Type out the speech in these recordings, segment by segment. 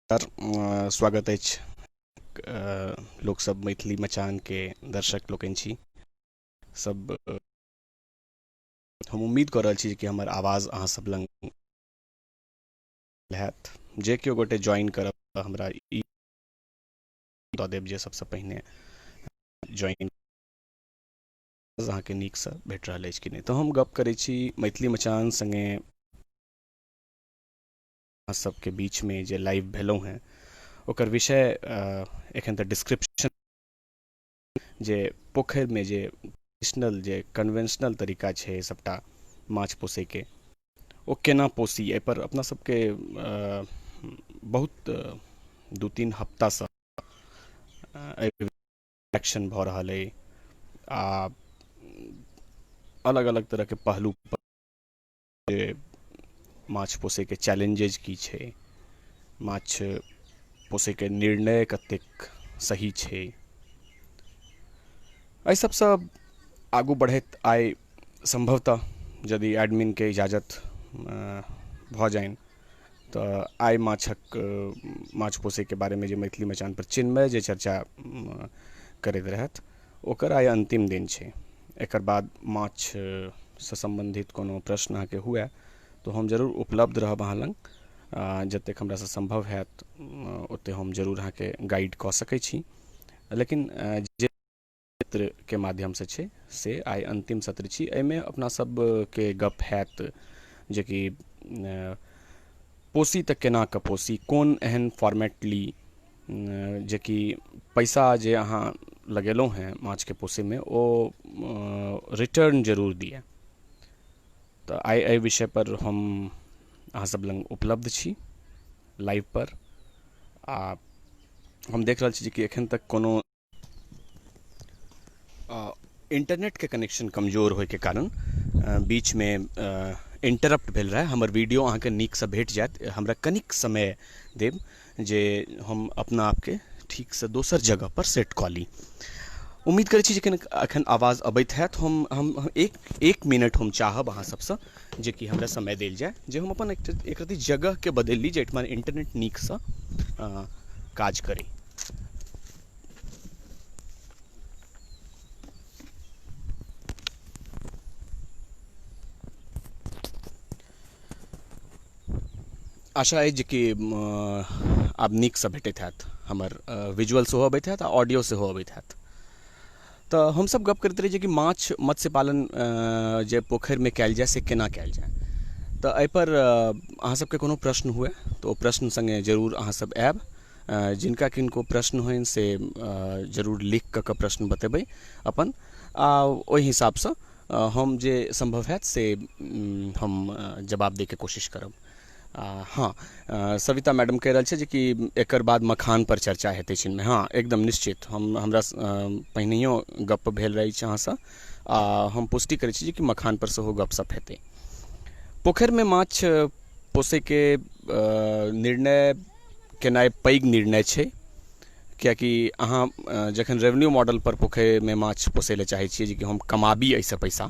स्वागत अछि लोक सब मैथिली मचान के दर्शक लोकनि छी सब। हम उम्मीद कऽ रहल छी कि हमर आवाज अहाँ सब लग हैत। जे केओ गोटे ज्वाइन करब तऽ हमरा ई दऽ देब जे सबसँ पहिने ज्वाइन अहाँके नीकसँ भेट रहल अछि कि नहि। तऽ हम गप्प करै छी मैथिली मचान सङ्गे अहाँ सबके बीचमे जे लाइव भेलहुँ हेँ ओकर विषय एखन तऽ डिस्क्रिप्शन जे पोखरिमे जे ट्रेडिशनल जे कन्वेंशनल तरीका छै सबटा माछ पोसैके ओ केना पोसी एहिपर अपना सबके बहुत 2-3 हफ्तासँ एक्शन भऽ रहल अइ आ अलग अलग तरहके पहलू पर जे माछ पोसैके चैलेंजेज की छै, माछ पोसैके निर्णय कतेक सही छै, एहि सबसँ आगू बढ़ैत आइ सम्भवतः यदि एडमिनके इजाजत भऽ जाइन तऽ आइ माछ पोसैके बारेमे जे मैथिली मचान पर चिन्मय जे चर्चा करैत रहथि ओकर आइ अन्तिम दिन छै। एकर बाद माछसँ सम्बन्धित कोनो प्रश्न अहाँके हुए तऽ हम जरूर उपलब्ध रहब अहाँ लग। जतेक हमरासँ सम्भव हैत ओतेक हम जरूर अहाँके गाइड कऽ सकै छी। लेकिन जे सत्रके माध्यमसँ छै से आइ अन्तिम सत्र छी। एहिमे अपना सबके गप हैत जेकि पोसी तऽ केना कऽ पोसी, कोन एहन फॉर्मेट ली जेकि पैसा जे अहाँ लगेलहुँ हेँ माछके पोसैमे ओ रिटर्न जरूर दिए। तऽ आइ एहि विषयपर हम अहाँ सब लग उपलब्ध छी लाइव पर। आ हम देख रहल छी कि एखन तक कोनो इंटरनेटके कनेक्शन कमजोर होइके कारण बीचमे इंटरप्ट भेल रहै। हमर वीडियो अहाँके नीकसँ भेट जायत, हमरा कनिक समय देब जे हम अपना आपके ठीकसँ दोसर जगह पर सेट कऽ ली। उम्मीद करै छी जे एखन आवाज अबैत हैत। हम एक मिनट हम चाहब अहाँ सबसँ जेकि हमरा समय देल जाय, जे हम अपन एक रत्ती जगहके बदलि ली जाहिठमा इंटरनेट नीकसँ काज करी। आशा अछि जे कि आब नीकसँ भेटैत हैत, हमर विजुअल सेहो अबैत हैत आ ऑडियो सेहो अबैत हैत। तऽ हमसब गप्प करैत रही जे कि माछ मत्स्य पालन जे पोखरिमे कयल जाय से केना कयल जाय। तऽ एहिपर अहाँ सबके कोनो प्रश्न हुए तऽ ओ प्रश्न सङ्गे जरूर अहाँ सब आयब। जिनका किनको प्रश्न होइन से जरूर लिख कऽ प्रश्न बतेबै अपन, आ ओहि हिसाबसँ हम जे सम्भव हैत से हम जवाब दैके कोशिश करब। हाँ, सविता मैडम कहि रहल छै जे कि एकर बाद मखान पर चर्चा हेतै चिन्मय। हाँ, एकदम निश्चित। हमरा पहिनहियो गप्प भेल रहै छै अहाँसँ आ हम पुष्टि करै छी जे कि मखान पर सेहो गपशप हेतै। पोखरिमे माछ पोसैके निर्णय केनाइ पैघ निर्णय छै, किएकि अहाँ जखन रेवेन्यू मॉडल पर पोखरिमे माछ पोसै लए चाहै छियै जे कि हम कमाबी एहिसँ पैसा,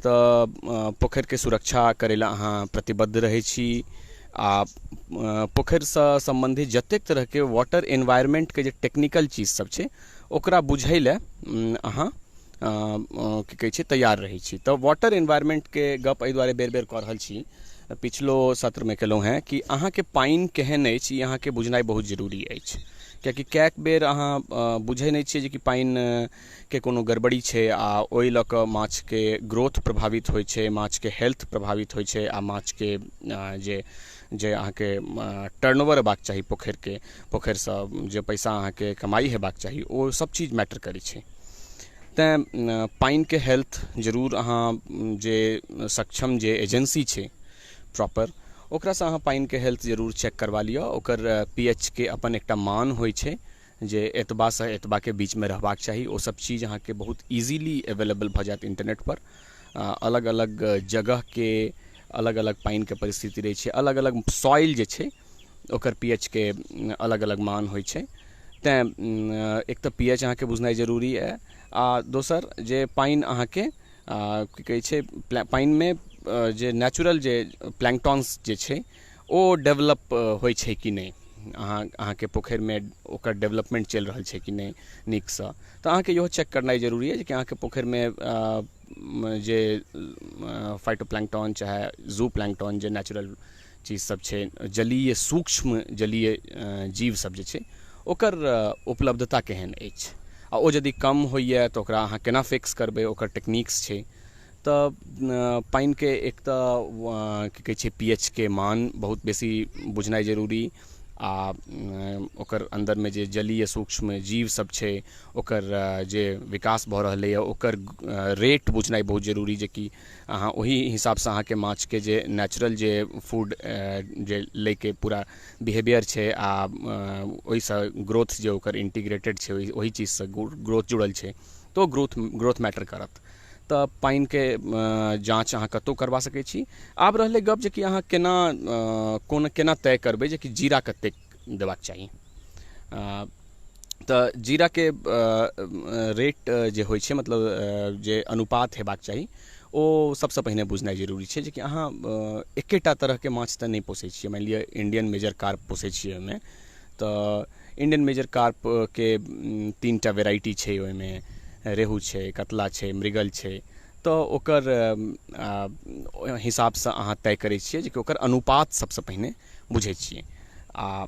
तऽ पोखरिके सुरक्षा करै लए अहाँ प्रतिबद्ध रहै छी। आ पोखरिसँ सम्बन्धित जतेक तरहके वाटर एनवायरनमेंटके जे टेक्निकल चीज सब छै ओकरा बुझै लए अहाँ की कहै छै तैयार रहै छी। तऽ वाटर एनवायरनमेंटके गप एहि दुआरे बेर बेर कऽ रहल छी, पिछलो सत्रमे केलहुँ हेँ कि अहाँके पानि केहन अछि ई अहाँके बुझनाइ बहुत जरूरी अछि। किएकि कएक बेर अहाँ बुझै नहि छियै जे कि पानिके कोनो गड़बड़ी छै आ ओहि लऽ कऽ माछके ग्रोथ प्रभावित होइ छै, माछके हेल्थ प्रभावित होइ छै, आ माछके जे अहाँके टर्नओवर हेबाक चाही पोखरिसँ जे पैसा अहाँके कमाइ हेबाक चाही ओ सब चीज मैटर करै छै। तेँ पानिके हेल्थ जरूर अहाँ जे सक्षम जे एजेंसी छै प्रॉपर ओकरासँ अहाँ पानिके हेल्थ जरूर चेक करबा लिअ। ओकर पीएच के अपन एकटा मान होइ छै जे एतबासँ एतबाके बीचमे रहबाक चाही। ओ सब चीज अहाँके बहुत इजीली अवेलेबल भऽ जायत इंटरनेटपर। अलग अलग जगहके अलग अलग पानिके परिस्थिति रहै छै, अलग अलग सॉइल जे छै ओकर पीएच के अलग अलग मान होइ छै। तेँ एक तऽ पीएच अहाँके बुझनाइ जरूरी अइ, आ दोसर जे पानि अहाँके की कहै छै पानिमे जे नेचुरल जे प्लैंक्टॉन्स जे छै ओ डेवलप होइ छै कि नहि, अहाँके पोखरिमे ओकर डेवलपमेंट चलि रहल छै कि नहि नीकसँ, तऽ अहाँके इहो चेक करनाइ जरूरी है कि अहाँके पोखरिमे जे फाइटोप्लैंक्टन चाहे जू प्लैंक्टन जे नेचुरल चीज सब छै, जलीय सूक्ष्म जलीय जीव सब जे छै ओकर उपलब्धता केहन अछि, आ ओ यदि कम होइए तऽ ओकरा अहाँ केना फिक्स करबै, ओकर टेक्निक्स छै। तऽ पानिके एक तऽ की कहै छै pH के मान बहुत बेसी बुझनाइ जरूरी, आ ओकर अन्दरमे जे जलीय सूक्ष्म जीव सब छै ओकर जे विकास भऽ रहलैए ओकर रेट बुझनाइ बहुत जरूरी, जे कि अहाँ ओही हिसाबसँ अहाँके माछके जे नेचुरल जे फूड जे लैके पूरा बिहेवियर छै आ ओहिसँ ग्रोथ जे ओकर इंटीग्रेटेड छै ओही चीजसँ ग्रोथ जुड़ल छै, तऽ ओ ग्रोथ मैटर करत। तऽ पानिके जाँच अहाँ कतहु करबा सकै छी। आब रहलै गप जे कि अहाँ केना तय करबै जे कि जीरा कतेक देबाक चाही। तऽ जीराके रेट जे होइ छै, मतलब जे अनुपात हेबाक चाही, ओ सबसँ पहिने बुझनाइ जरूरी छै। जे कि अहाँ एकेटा तरहके माछ तऽ नहि पोसै छियै। मानि लिअ इंडियन मेजर कार्प पोसै छियै ओहिमे, तऽ इंडियन मेजर कार्पके 3टा वेराइटी छै, ओहिमे रेहू छै, कतला छै, मृगल छै। तऽ ओकर हिसाबसँ अहाँ तय करै छियै जे कि ओकर अनुपात सबसँ पहिने बुझै छियै। आ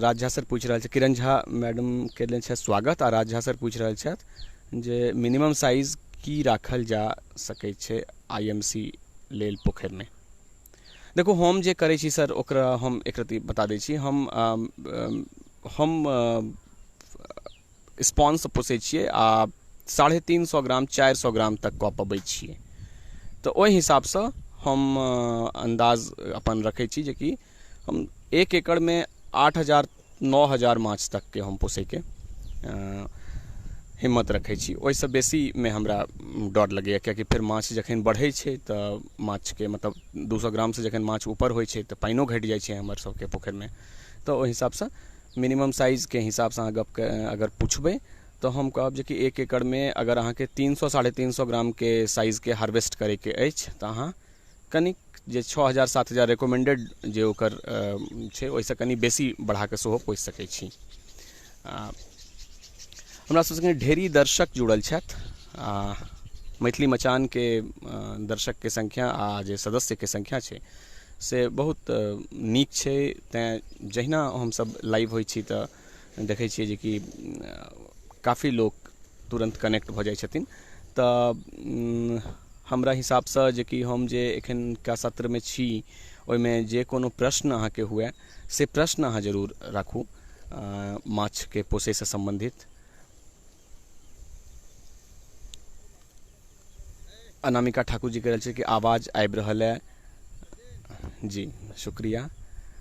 राज झा सर पूछि रहल छै, किरण झा मैडम केने छथि स्वागत, आ राज झा सर पूछि रहल छथि जे मिनिमम साइज की राखल जा सकै छै IMC लेल पोखरिमे। देखू, हम जे करै छी सर ओकरा हम एक रत्ती बता दै छी। हम स्पॉन्स पोसै छियै आ 350 ग्राम 400 ग्राम तक कऽ पबै छियै। तऽ ओहि हिसाबसँ हम अन्दाज अपन रखै छी, जे कि हम 1 एकड़मे 8,000-9,000 माछ तकके हम पोसैके हिम्मत रखै छी। ओहिसँ बेसीमे हमरा डर लगैए, किएकि फेर माछ जखन बढ़ै छै तऽ माछके मतलब 200 ग्रामसँ जखन माछ ऊपर होइ छै तऽ पानिओ घटि जाइ छै हमर सबके पोखरिमे। तऽ ओहि हिसाबसँ मिनिमम साइजके हिसाबसँ अहाँ गपके अगर पुछबै तऽ हम कहब जे कि 1 एकड़मे अगर अहाँके 300-350 ग्रामके साइजके हार्वेस्ट करैके अछि तऽ अहाँ कनिक जे 6,000-7,000 रिकमेंडेड जे ओकर छै ओहिसँ कनि बेसी बढ़ाकऽ सेहो पोसि सकै छी। हमरा सबसँ ढेरी दर्शक जुड़ल छथि, आ मैथिली मचानके दर्शकके संख्या आ जे सदस्यके संख्या छै से बहुत नीक छै। तेँ जहिना हमसब लाइव होइ छी तऽ देखै छियै जे कि काफ़ी लोक तुरंत कनेक्ट भऽ जाइ छथिन। तऽ हमरा हिसाबसँ जे कि हम जे एखनका सत्रमे छी ओहिमे जे कोनो प्रश्न अहाँके हुए से प्रश्न अहाँ जरूर राखू माछके पोसैसँ सम्बन्धित। अनामिका ठाकुर जी कह रहल छै कि आवाज़ आबि रहल है। जी शुक्रिया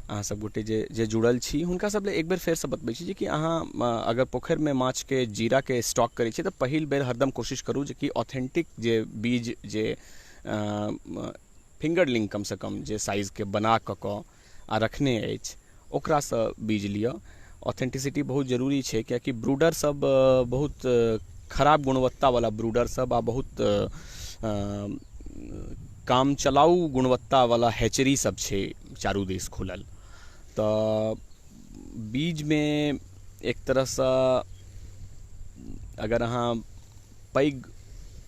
अहाँ सब गोटे जे जुड़ल छी हुनका सब लेल एक बेर फेरसँ बतबै छी जे कि अहाँ अगर पोखरिमे माछके जीराके स्टॉक करै छी तऽ पहिल बेर हरदम कोशिश करू जे कि ऑथेंटिक जे बीज जे फिंगरलिंग कमसँ कम जे साइजके बना कऽ आ रखने अछि ओकरासँ बीज लिअ। ऑथेंटिसिटी बहुत जरूरी छै, किएकि ब्रूडर सब बहुत खराब गुणवत्तावला ब्रूडर सब आ बहुत काम चलाऊ गुणवत्तावला हैचरी सब छै चारू दिस खुलल। तऽ बीजमे एक तरहसँ अगर अहाँ पैघ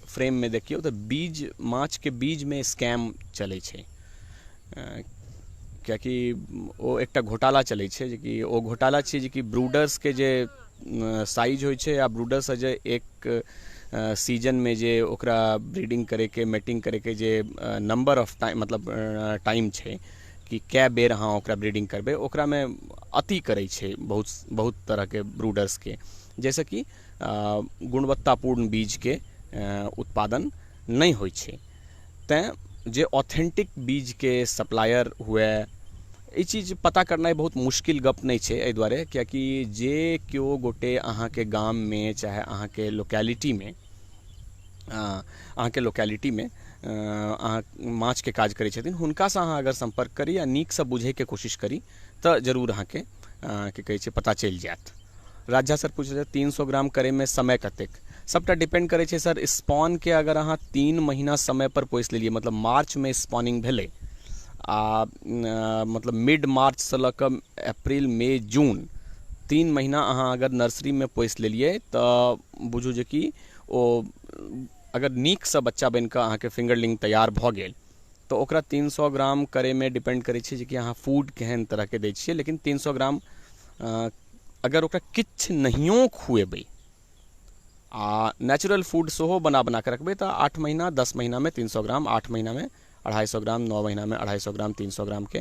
फ्रेममे देखियौ तऽ बीज माछके बीजमे स्कैम चलै छै, किएकि ओ एकटा घोटाला चलै छै, जे कि ओ घोटाला छै जे कि ब्रूडर्सके जे साइज होइ छै आ ब्रूडरसँ जे एक सीजनमे जे ओकरा ब्रीडिंग करैके मेटिंग करैके जे नंबर ऑफ टाइम मतलब टाइम छै कि कै बेर अहाँ ओकरा ब्रीडिंग करबै, ओकरामे अति करै छै बहुत तरहके ब्रूडर्सके, जाहिसँ कि गुणवत्तापूर्ण बीजके उत्पादन नहि होइ छै। तेँ जे ऑथेंटिक बीजके सप्लायर हुए ई चीज पता करनाइ बहुत मुश्किल गप नहि छै। एहि दुआरे किएकि जे केओ गोटे अहाँके गाममे चाहे अहाँके लोकेलिटीमे अहाँ माछके काज करै छथिन हुनकासँ अहाँ अगर संपर्क करी आ नीकसँ बुझैके कोशिश करी तऽ जरूर अहाँके की कहै छै पता चलि जायत। राजा सर पूछै छै 300 ग्राम करैमे समय कतेक, सबटा डिपेंड करै छै सर स्पॉनके। अगर अहाँ 3 महीना समयपर पोसि लेलियै, मतलब मार्चमे स्पॉनिंग भेलै मतलब मिड मार्च से लऽ कऽ अप्रैल मई जून 3 महीना अहाँ अगर नर्सरी में पोसि लेलिए तो बुझू जे कि ओ अगर नीक से बच्चा बन के अहाँ के फिंगरलिंग तैयार भ गेल तो ओकरा 300 ग्राम करे में डिपेंड करे छै जे कि अहाँ फूड केहन तरह के दै छियै। लेकिन 300 ग्राम अगर ओकरा किछु नहियो खुएबै आ नेचुरल फूड सेहो बना के रखबै तो 8 महीना 10 महीना में 300 ग्राम, 8 महीना में 250 ग्राम, 9 महीना में 250 ग्राम, 300 ग्राम के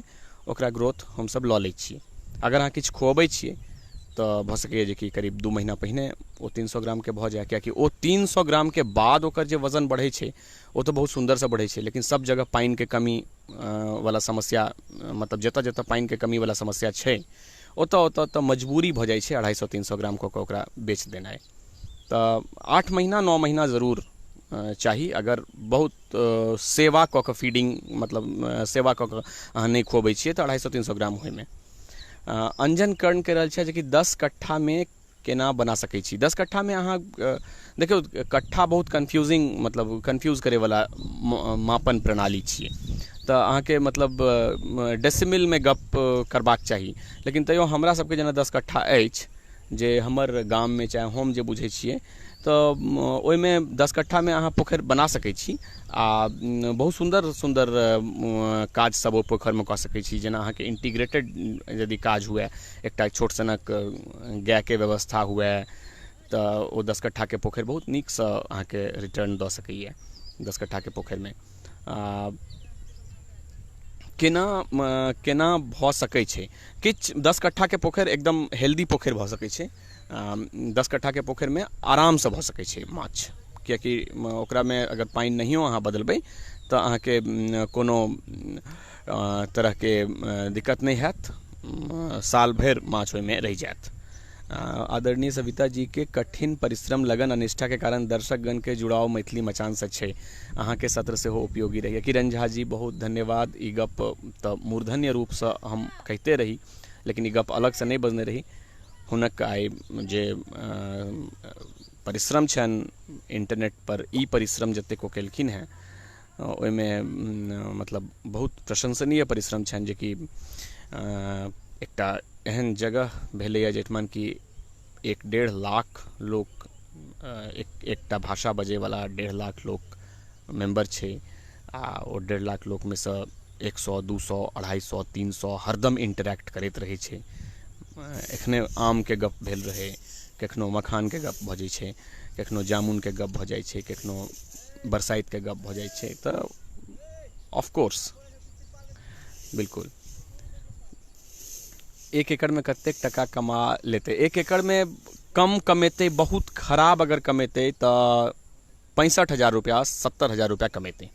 ओकरा ग्रोथ हम सब लऽ लै छियै। अगर अहाँ किछु खुअबै छियै तो भऽ सकैए जे कि करीब 2 महीना पहिने वो 300 ग्राम के भऽ जाए, कियाकि वो 300 ग्राम के बाद ओकर जे वजन बढ़ै छै वो तो बहुत सुंदर से बढ़ै छै। लेकिन सब जगह पानी के कमी वाला समस्या, मतलब जतऽ जतऽ पानी के कमी वाला समस्या छै ओतऽ ओतऽ तऽ मजबूरी भऽ जाइ छै 250-300 ग्राम कऽ ओकरा बेच देनाइ। तो 8 महीना 9 महीना जरूर चाही। अगर बहुत सेवा कऽ के फीडिंग, मतलब सेवा कऽ के अहाँ नहीं खुअबै छियै तो 250-300 ग्राम होइमे अंजन कर्ण कह रहल छै जे कि 10 कट्ठा में केना बना सकै छी। 10 कट्ठा में अहाँ देखियौ, कट्ठा बहुत कन्फ्यूजिंग, मतलब कन्फ्यूज करे वाला मापन प्रणाली छियै। तो अहाँ के मतलब डेसिमल में गप करबाक चाही। लेकिन तैयो हमरा सबके जेना 10 कट्ठा अछि जे हमर गाम में, चाहे हम जे बुझै छियै, तो ओहिमे 10 कट्ठा में अहाँ पोखरि बना सकै छी आ बहुत सुंदर सुंदर काज सब ओ पोखरि में कऽ सकै छी। जेना अहाँ के इंटीग्रेटेड यदि काज हुए, एकटा छोट सनक गाय के व्यवस्था हुए तो ओ 10 कट्ठा के पोखरि बहुत नीक से अहाँ के रिटर्न दऽ सकैए। 10 कट्ठा के पोखरि में केना भऽ सकै छै। किछु 10 कट्ठा के पोखरि एकदम हेल्दी पोखरि भऽ सकै छै। 10 कट्ठा के पोखरि में आराम से भऽ सकै छै माछ, कियाकि ओकरा में अगर पानि नहियो अहाँ बदलबै तो अहाँ के कोनो तरह के दिक्कत नहीं हैत, साल भर माछ ओहिमे रहि जायत। आदरणीय सविता जी के कठिन परिश्रम, लगन आ निष्ठा के कारण दर्शकगण के जुड़ाव मैथिली मचान से छै। अहाँ के सत्र से हो उपयोगी रही। किरण झा जी बहुत धन्यवाद। ई गप तो मूर्धन्य रूप से हम कहते रही, लेकिन ई गप अलग से नहीं बजने रही। हुनक आइ जे परिश्रम छनि इंटरनेट पर, ई परिश्रम जतेक ओ केलखिन हैं ओहिमे मतलब बहुत प्रशंसनीय परिश्रम छनि, जे कि एकटा एहन जगह भेलैए जाहिठाम कि 1-1.5 लाख लोक, एकटा भाषा बजै वाला 1.5 लाख लोक मेंबर छै आ ओ 1.5 लाख लोक में से 100, 200, 250, 300 हरदम इंटरैक्ट करैत रहै छै। एखने आम के गप भेल रहे, कखनो मखान के गप भऽ जाइ छै, कखनो जामुन के गप भऽ जाइ छै, कखनो बरसाइत के गप भऽ जाइ छै। तो ऑफ कोर्स बिल्कुल 1 एकड़ में कतेक टका कमा लेते। 1 एकड़ में कम कमेते, बहुत खराब अगर कमेते तो 65,000 रुपया, 70,000 रुपया कमेते,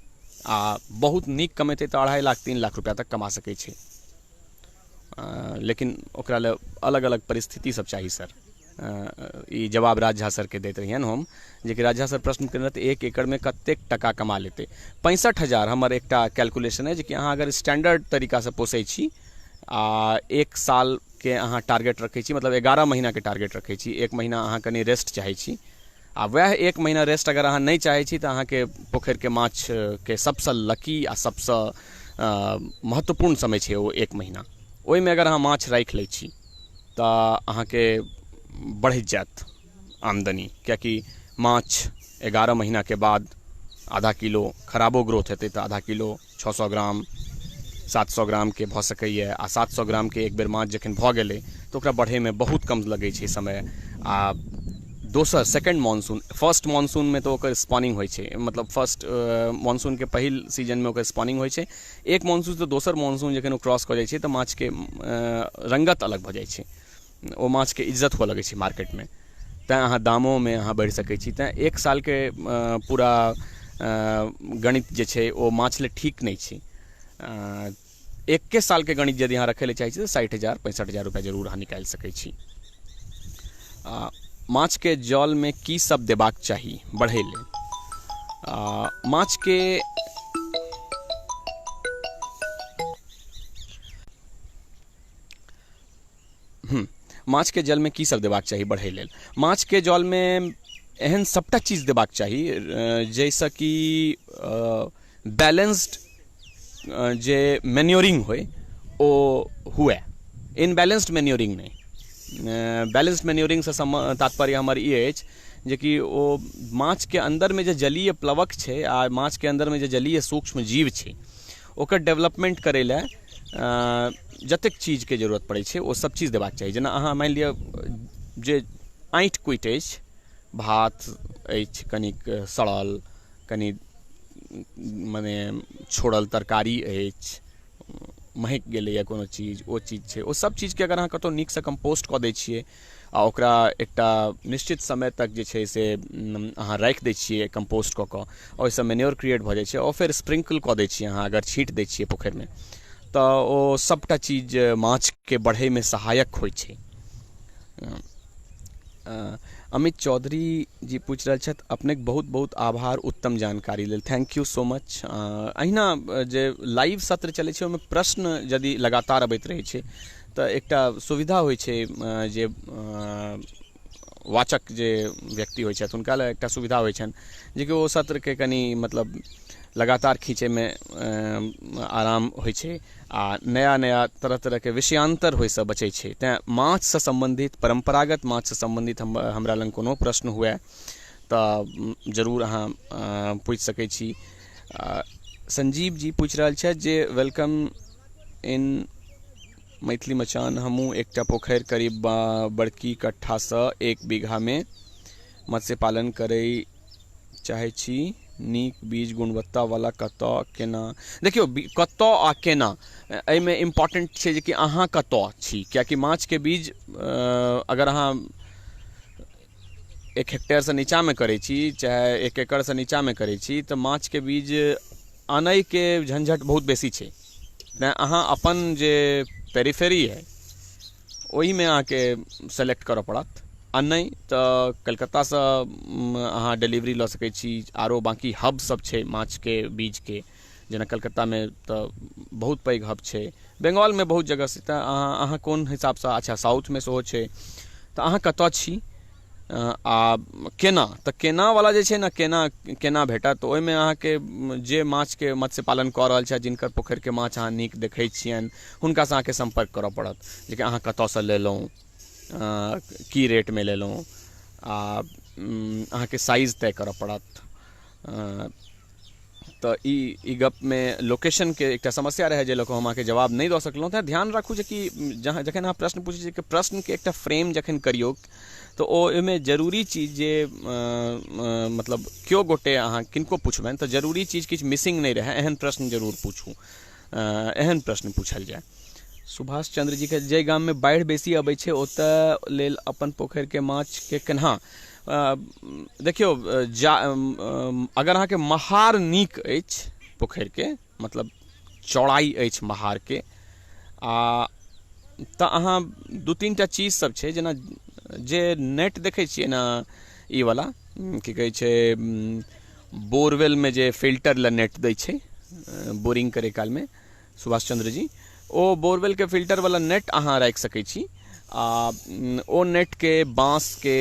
आ बहुत नीक कमेते तो 2.5 लाख 3 लाख रुपया तक कमा सकै छै। लेकिन ओकरा ले अलग अलग परिस्थिति सब चाहिए सर। ई जवाब राज झा सर के दैत रहियन हम, जे कि राज झा सर प्रश्न केने रहते 1 एकड़ में कतेक टका कमा लेते। 65,000 हमर एकटा कैलकुलेशन है, जे कि अहाँ अगर स्टैंडर्ड तरीका से पोसै छी आ 1 साल के अहाँ टारगेट रखै छी, मतलब 11 महीना के टारगेट रखै छी, 1 महीना अहाँ कनी रेस्ट चाहै छी, आ वह 1 महीना रेस्ट अगर अहाँ नहीं चाहै छी तो अहाँ के पोखरि के माछ के सबसे लकी आ सबसे महत्वपूर्ण समय छै ओ 1 महीना। ओहि में अगर अहाँ माछ राखि लै छी तो अहाँ के बढ़ि जायत आमदनी, कियाकि माछ 11 महीना के बाद आधा किलो खराबो ग्रोथ हेतै तो आधा किलो 600 ग्राम 700 ग्राम के भऽ सकैए। आ 700 ग्राम के एक बेर माछ जखन भऽ गेलै तो ओकरा बढ़े में बहुत कम लगै छै समय। आ दोसर सेकेंड मानसून, फर्स्ट मानसून में तो ओकर स्पॉनिंग होइ छै, मतलब फर्स्ट मानसून के पहिल सीजन में ओकर स्पॉनिंग होइ छै। एक मानसून तो दोसर मानसून जखन ओ क्रॉस कऽ जाइ छै तो माछ के रंगत अलग भऽ जाइ छै, ओ माछ के इज्जत हुअ लगै छै मार्केट में, तैँ अहाँ दामों में अहाँ बढ़ि सकै छी। तैँ 1 साल के पूरा गणित जे छै ओ माछ ले ठीक नहीं छै। 1 साल के गणित यदि अहाँ रखे ले चाहै छी तो 60,000 65,000 रुपया जरूर अहाँ निकालि सकै छी। माछ के जल में की सब देबाक चाही बढ़े ले। माछ के माछ के जल में की सब देबाक चाही बढ़े लेल। माछ के जल में एहन सबटा चीज देबाक चाही जैसे कि बैलेंस्ड जे मैन्योरिंग होय ओ हुए, इनबैलेंस्ड मैन्योरिंग नहीं। बैलेंस्ड मैन्योरिंग से तात्पर्य हमर ई अछि जे कि ओ माछ के अंदर में जे जलीय प्लवक छै आ माछ के अंदर में जे जलीय सूक्ष्म जीव छै ओकर डेवलपमेंट करै लए जतेक चीज के जरूरत पड़ै छै ओ सब चीज देबाक चाही। जेना अहाँ मानि लिअ जे आँठि कुटि अछि, भात अछि कनिक सड़ल, कनि मने छोड़ल तरकारी अछि, महक गेलैए कोनो चीज, ओ चीज छै, ओ सब चीजके अगर अहाँ कतहु नीकसँ कंपोस्ट कऽ दै छियै आ ओकरा एकटा निश्चित समय तक जे छै से अहाँ राखि दै छियै कंपोस्ट कऽ कऽ, ओहिसँ मेन्योर क्रिएट भऽ जाइ छै, और फेर स्प्रिंकल कऽ दै छियै अहाँ अगर छींट दै छियै पोखरिमे, तऽ ओ सबटा चीज माछके बढ़ैमे सहायक होइ छै। अमित चौधरी जी पूछ रहल छथि, अपनेके बहुत बहुत आभार उत्तम जानकारी लेल, थैंक यू सो मच। अहिना जे लाइव सत्र चलै छै ओहिमे प्रश्न यदि लगातार अबैत रहै छै तऽ एकटा सुविधा होइ छै, जे वाचक जे व्यक्ति होइ छथि हुनका लेल एकटा सुविधा होइ छनि जे कि ओ सत्रके कनि मतलब लगातार खींचैमे आराम होइ छै आ नया नया तरह तरहके विषयांतर होइसँ बचै छै। तेँ माछसँ सम्बन्धित, परम्परागत माछसँ सम्बन्धित हमरा लग कोनो प्रश्न हुए तऽ जरूर अहाँ पूछि सकै छी। संजीव जी पूछि रहल छथि जे वेलकम इन मैथिली मचान, हमहूँ एकटा पोखरि करीब बड़की कट्ठासँ 1 बीघामे मत्स्य पालन करय चाहै छी, नीक बीज गुणवत्तावला कतऽ केना। देखियौ कतऽ आ केना एहिमे इम्पॉर्टेंट छै जे कि अहाँ कतऽ छी, किएकि माछके बीज अगर अहाँ 1 हेक्टेयरसँ नीचाँमे करै छी चाहे 1 एकड़सँ नीचाँमे करै छी तऽ माछके बीज आनयके झंझट बहुत बेसी छै। तेँ अहाँ अपन जे पेरिफेरी है ओहिमे अहाँके सेलेक्ट करऽ पड़त, आ नहि तऽ कलकत्तासँ अहाँ डिलीवरी लऽ सकै छी। आरो बाँकी हब सब छै माछके बीजके, जेना कलकत्तामे तऽ बहुत पैघ हब छै, बंगालमे बहुत जगह छै, तऽ अहाँ कोन हिसाबसँ, अच्छा साउथमे सेहो छै, तऽ अहाँ कतऽ छी आ केना, तऽ केनावला जे छै ने केना भेटत, ओहिमे अहाँके जे माछके मत्स्य पालन कऽ रहल छथि, जिनकर पोखरिके माछ अहाँ नीक देखै छियनि, हुनकासँ अहाँके सम्पर्क करऽ पड़त जे कि अहाँ कतऽसँ लेलहुँ, की रेटमे लेलहुँ, आ अहाँके साइज तय करऽ पड़त। तऽ ई गपमे लोकेशनके एकटा समस्या रहै जे लऽ कऽ हम अहाँके जवाब नहि दऽ सकलहुँ। तऽ ध्यान राखू जे कि जखन अहाँ प्रश्न पूछै छियै कि प्रश्नके एकटा फ्रेम जखन करियौ तऽ ओहिमे जरूरी चीज जे मतलब केओ गोटे अहाँ किनको पुछबनि तऽ जरूरी चीज किछु मिसिंग नहि रहै, एहन प्रश्न जरूर पूछू, एहन प्रश्न पूछल जाय। सुभाष चंद्र जी के, जाहि गाममे बाढ़ि बेसी अबै छै ओतऽ लेल अपन पोखरिके माछके केना, देखियौ अगर अहाँके महार नीक अछि पोखरिके, मतलब चौड़ाई अछि महारके, आ तऽ अहाँ 2-3 टा चीज सब छै, जेना जे नेट देखै छियै ने ई वाला की कहै छै, बोरवेलमे जे फिल्टर लए नेट दै छै बोरिंग करे कालमे, सुभाष चंद्र जी, ओ बोरवेलके फिल्टरवला नेट अहाँ राखि सकै छी। आ ओ नेटके बाँसके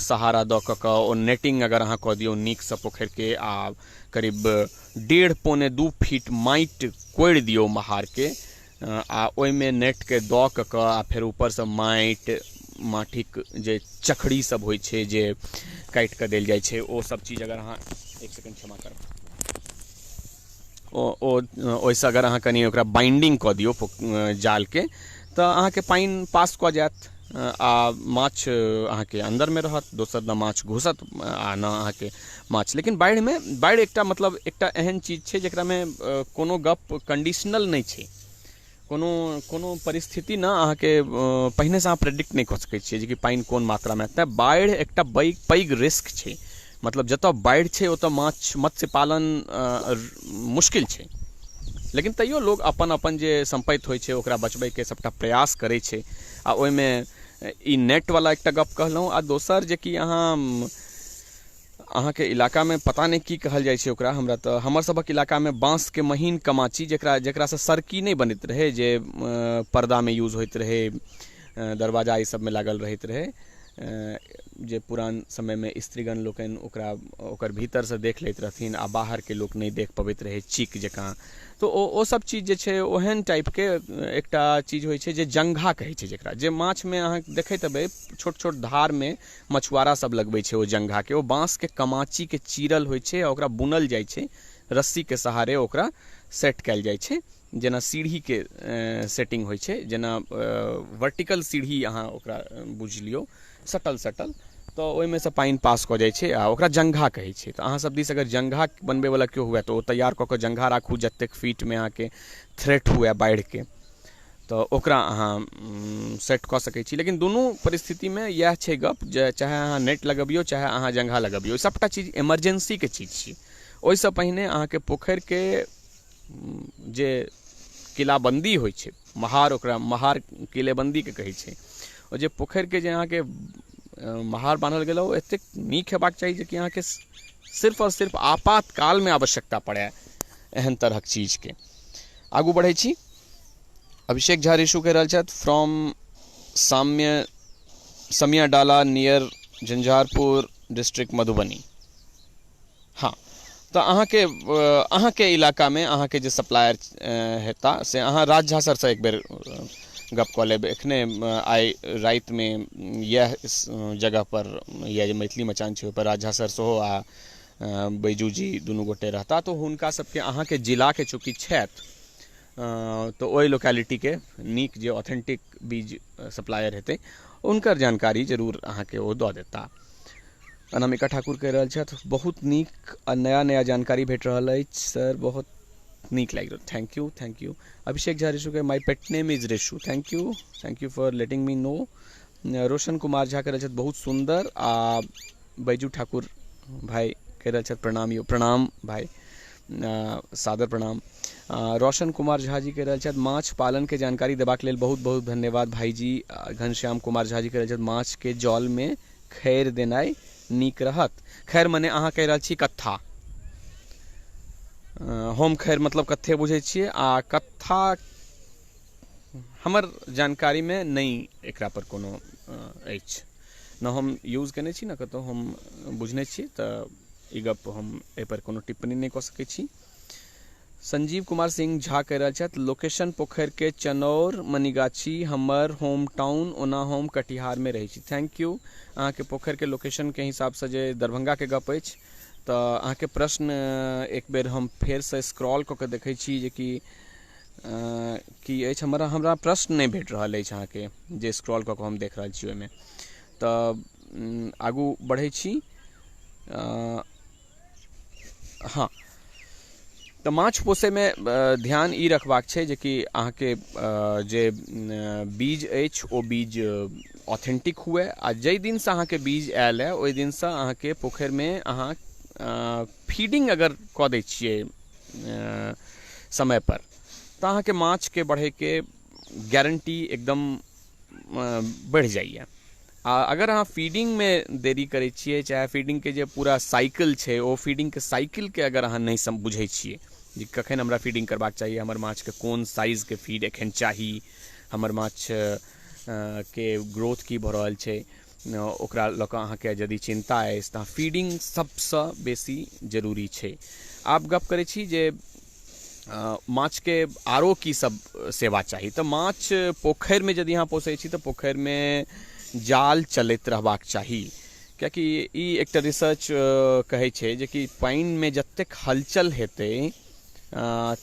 सहारा दऽ कऽ ओ नेटिंग अगर अहाँ कऽ दियौ नीकसँ पोखरिके, आ करीब 1.5-2 फीट माटि कोड़ि दियौ महारके, आ ओहिमे नेटके दऽ कऽ आ फेर ऊपरसँ माटिक जे चखड़ी सब होइ छै जे काटि कऽ देल जाइ छै, ओ सब चीज अगर अहाँ, 1 सेकंड क्षमा करब, ओहिसँ अगर अहाँ कनि ओकरा बाइंडिंग कऽ दियौ जालके, तऽ अहाँके पानि पास कऽ जायत आ माछ अहाँके अन्दरमे रहत, दोसर न माछ घुसत आ न अहाँके माछ। लेकिन बाढ़ि एकटा मतलब एकटा एहन चीज छै जकरामे कोनो गप कंडीशनल नहि छै, कोनो परिस्थिति न अहाँके पहिनेसँ अहाँ प्रेडिक्ट नहि कऽ सकै छियै जे कि पानि कोन मात्रामे। तेँ बाढ़ि एकटा पैघ रिस्क छै, मतलब जतऽ बाढ़ि छै ओतऽ मत्स्य पालन मुश्किल छै, लेकिन तैयो लोग अपन अपन जे सम्पत्ति होइ छै ओकरा बचबैके सबटा प्रयास करै छै। आ ओहिमे ई नेटवला एकटा गप कहलहुँ, आ दोसर जे कि अहाँके इलाकामे पता नहि की कहल जाइ छै ओकरा, हमरा तऽ हमर सभक इलाकामे बाँसके महीन कमाची, जकरासँ सरकी नहि बनैत रहै, जे पर्दामे यूज होइत रहै, दरवाजा ई सबमे लागल रहैत रहै, जे पुरान समय में स्त्रीगण लोकनि ओकरा ओकर भीतर से देख लैत रहथिन आ बाहर के लोक नहीं देख पबैत रहे चीक जकाँ। तो ओ सब चीज जे छै ओहन टाइप के एकटा चीज होइ छै जे जंघा कहै छै जेकरा, जे माछ में अहाँ देखैत हेबै छोट छोट धार में मछुआरा सब लगबै छै ओ जंघा के। ओ बाँस के कमाची के चीरल होइ छै आ ओकरा बुनल जाइ छै, रस्सी के सहारे ओकरा सेट कयल जाइ छै, जेना सीढ़ी के सेटिंग होइ छै, जेना वर्टिकल सीढ़ी अहाँ ओकरा बुझि लियौ, सटल सटल। तो ओहिमे से पानि पास कऽ जाइ छै आ ओकरा जंघा कहै छै। तऽ अहाँ सब दिस अगर जंघा बनबैवला केओ हुए तऽ ओ तैयार कऽ कऽ जंघा राखू जतेक फीटमे अहाँके थ्रेट हुए बाढ़िके, तऽ ओकरा अहाँ सेट कऽ सकै छी। लेकिन दुनू परिस्थितिमे इएह छै गप, जे चाहे अहाँ नेट लगबियौ चाहे अहाँ जंघा लगबियौ, सबटा चीज इमरजेंसीके चीज छी। ओहिसँ पहिने अहाँके पोखरिके जे किलाबंदी होइ छै, महार, ओकरा महार किलेबंदीके कहै छै। ओ जे पोखरिके जे अहाँके महार बान्हल गेल ओ एतेक नीक हेबाक चाही जे कि अहाँके सिर्फ और सिर्फ आपातकालमे आवश्यकता पड़ै एहन तरहक चीजके। आगू बढ़ै छी। अभिषेक झा इशू कहि रहल छथि फ्रॉम समिया डाला नियर झंझारपुर डिस्ट्रिक्ट मधुबनी। हाँ, तो अहाँके इलाकामे अहाँके जे सप्लायर हेता से अहाँ राज झा सरसँ एक बेर गप कऽ लेब। एखने आइ रातिमे यह जगह पर यह जे मैथिली मचान छै ओहिपर राज झा सर सेहो आ बैजू जी दुनू गोटे रहता। तो हुनका सबके अहाँके जिलाके चूँकि छथि तो ओहि लोकेलिटीके नीक जे ऑथेंटिक बीज सप्लायर हेतै हुनकर जानकारी जरूर अहाँके ओ दऽ देता। अनामिका ठाकुर कहि रहल छथि बहुत नीक आ नया नया जानकारी भेट रहल अछि सर, बहुत नीक लागि रहल। Thank you. अभिषेक झा ऋषु के my pet name is Rishu, thank you for letting me know. Roshan Kumar Jha कहि रहल छथि बहुत सुंदर। आ बैजू ठाकुर भाई कहि रहल छथि प्रणाम भाई, सादर प्रणाम। रोशन कुमार झा जी कहि रहल छथि माछ पालन के जानकारी देबाक लेल बहुत बहुत धन्यवाद भाईजी। घनश्याम कुमार झा जी कहि रहल छथि माछ के जल में खैर देनाइ नीक रहत। खैर मने अहाँ कहि रहल छी कत्था, हम खैर मतलब कत्थे बुझै छियै। आ कत्था हमर जानकारीमे नहि एकरा पर कोनो अछि, न हम यूज केने छी न कतहु हम बुझने छी, तऽ ई गप हम एहिपर कोनो टिप्पणी नहि कऽ सकै छी। संजीव कुमार सिंह झा कहि रहल छथि लोकेशन पोखर के चनौर मनीगाछी हमर होम टाउन, ओना हम कटिहारमे रहै छी। Thank you. अहाँके पोखरके लोकेशनके हिसाबसँ जे दरभंगाके गप अछि तऽ अहाँके प्रश्न एक बेर हम फेरसँ स्क्रॉल कऽ के देखै छी जे कि की अछि। हमरा प्रश्न नहीं भेट रहल अछि अहाँके जे स्क्रॉल कऽ के हम देख रहल छी ओहिमे। तऽ आगू बढ़ै छी। हाँ, तऽ माछ पोसैमे ध्यान ई रखबाक छै जे कि अहाँके जे बीज अछि ओ बीज ऑथेंटिक हुए। आ जाहि दिनसँ अहाँके बीज आयल है ओहि दिनसँ अहाँके पोखरिमे अहाँ फीडिंग अगर कऽ दै छियै समय पर तऽ अहाँके माछके बढ़ैके गारंटी एकदम बढ़ि जाइए। आ अगर अहाँ फीडिंगमे देरी करै छियै, चाहे फीडिंगके जे पूरा साइकिल छै ओ फीडिंगके साइकिलके अगर अहाँ नहि बुझै छियै जे कखन हमरा फीडिंग करबाक चाही, हमर माछके कोन साइजके फीड एखन चाही, हमर माछ के ग्रोथ की भऽ रहल छै, ओकरा लऽ कऽ अहाँके यदि चिन्ता अछि तऽ फीडिंग सबसँ बेसी जरूरी छै। आब गप करै छी जे माछके आरो की सब सेवा चाही। तऽ माछ पोखरिमे यदि अहाँ पोसै छी तऽ पोखरिमे जाल चलैत रहबाक चाही, कियाकि ई एकटा रिसर्च कहै छै जे कि पानिमे जतेक हलचल हेतै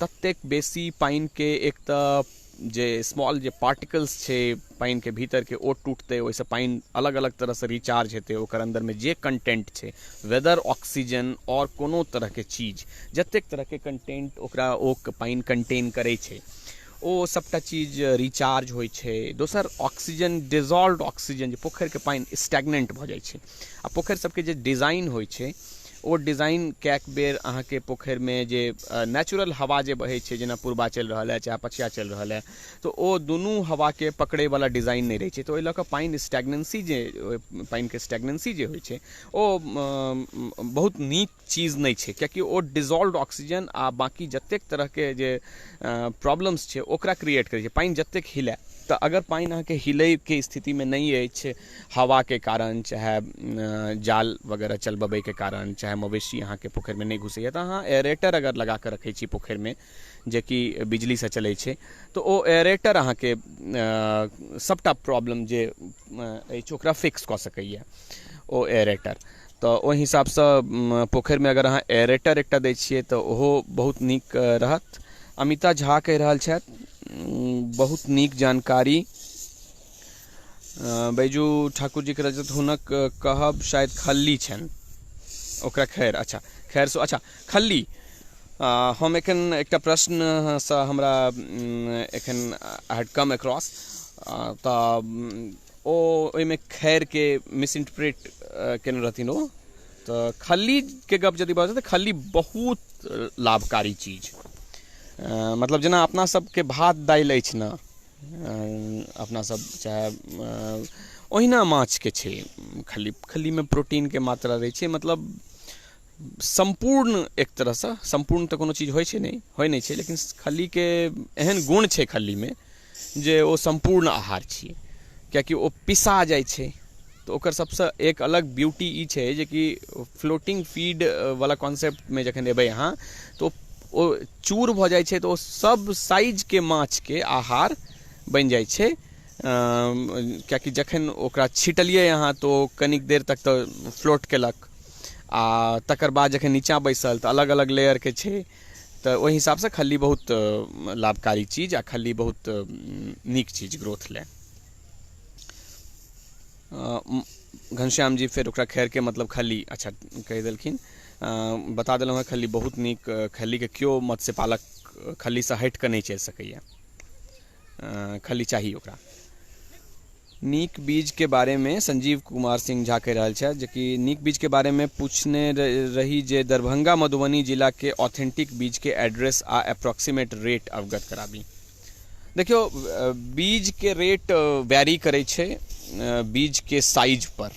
ततेक बेसी पानिके एक तऽ जे स्मॉल जे पार्टिकल्स छै पानिके भीतरके ओ टूटतै, ओहिसँ पानि अलग अलग तरहसँ रिचार्ज हेतै, ओकर अन्दरमे जे कंटेंट छै वेदर ऑक्सीजन और कोनो तरहके चीज जतेक तरहके कंटेंट ओकरा ओ पानि कंटेन करै छै ओ सबटा चीज रिचार्ज होइ छै। दोसर ऑक्सीजन, डिजॉल्व्ड ऑक्सीजन, जे पोखरिके पानि स्टैग्नेंट भऽ जाइ छै। आ पोखरि सबके जे डिज़ाइन होइ छै ओ डिज़ाइन कैक बेर अहाँके पोखरिमे जे नेचुरल हवा जे बहै छै, जेना पूर्वा चलि रहल है चाहे पछिया चलि रहल है, तो ओ दुनू हवाके पकड़ैवला डिज़ाइन नहीं रहै छै। तऽ ओहि लऽ कऽ पानि स्टैग्नेंसी जे पानिके स्टैग्नेंसी जे होइ छै ओ बहुत नीक चीज नहीं छै, कियाकि ओ डिजॉल्व्ड ऑक्सीजन आ बाकी जतेक तरहके जे प्रॉब्लम्स छै ओकरा क्रिएट करै छै। पानि जतेक हिले तो अगर पानी अहाँके हिलै के स्थिति में नहीं अछि, हवा के कारण चाहे जाल वगैरह चलबबै के कारण, चाहे मवेशी अहाँके पोखरि में नहीं घुसैया, तो अहाँ एरेटर अगर लगा के रखै छी पोखरि में जे कि बिजली से चलै छै, तो ओ एरेटर अहाँके सबटा प्रॉब्लम जे अछि ओकरा फिक्स कऽ सकैया ओ एरेटर। तो ओहि हिसाबसँ पोखरि में अगर अहाँ एरेटर एकटा दै छियै तऽ ओहो बहुत नीक रहत। अमिता झा कहि रहल छथि बहुत नीक जानकारी। बैजू ठाकुर जी कहि रहल छथि हुनक कहब शायद खल्ली छनि ओकरा, खैर अच्छा खैर सो अच्छा खल्ली। हम एखन एकटा प्रश्नसँ हमरा एखन आई हैड कम अक्रॉस, तऽ ओ ओहिमे खैरके मिसइंटरप्रेट केने रहथिन ओ। तऽ खल्लीके गप यदि बात तऽ खल्ली बहुत लाभकारी चीज, मतलब जेना अपना सबके भात दालि अछि ने, अपना सब चाहे ओहिना माछके छै खल्ली। खल्लीमे प्रोटीनके मात्रा रहै छै, मतलब संपूर्ण एक तरहसँ, संपूर्ण तऽ कोनो चीज होइ नहि छै, लेकिन खल्लीके एहन गुण छै खल्लीमे जे ओ संपूर्ण आहार छियै, किएकि ओ पिसा जाइ छै। तऽ ओकर सबसँ एक अलग ब्यूटी ई छै जे कि फ्लोटिंग फीड वाला कॉन्सेप्टमे जखन एबै अहाँ तऽ ओ चूर भऽ जाइ छै, तऽ ओ सब साइजके माछके आहार बनि जाइ छै। किएकि जखन ओकरा छिटलियै अहाँ तऽ ओ कनिक देर तक तऽ फ्लोट केलक, आ तकर बाद जखन नीचाँ बैसल तऽ अलग अलग लेयरके छै। तऽ ओहि हिसाबसँ खल्ली बहुत लाभकारी चीज, आ खल्ली बहुत नीक चीज ग्रोथ लए। घनश्याम जी फेर ओकरा खैरके मतलब खल्ली अच्छा कहि देलखिन। बता देलहुँ हँ खल्ली बहुत नीक। खल्लीके केओ मत्स्य पालक खल्लीसँ हटि कऽ नहीं चलि सकैया, खल्ली चाही ओकरा। नीक बीज के बारे में संजीव कुमार सिंह झा कहि रहल छथि, जे कि नीक बीज के बारे में पूछने रही जे दरभंगा मधुबनी जिला के ऑथेंटिक बीज के एड्रेस आ अप्रोक्सीमेट रेट अवगत कराबी। देखियो बीज के रेट वैरी करै छै बीज के साइज पर।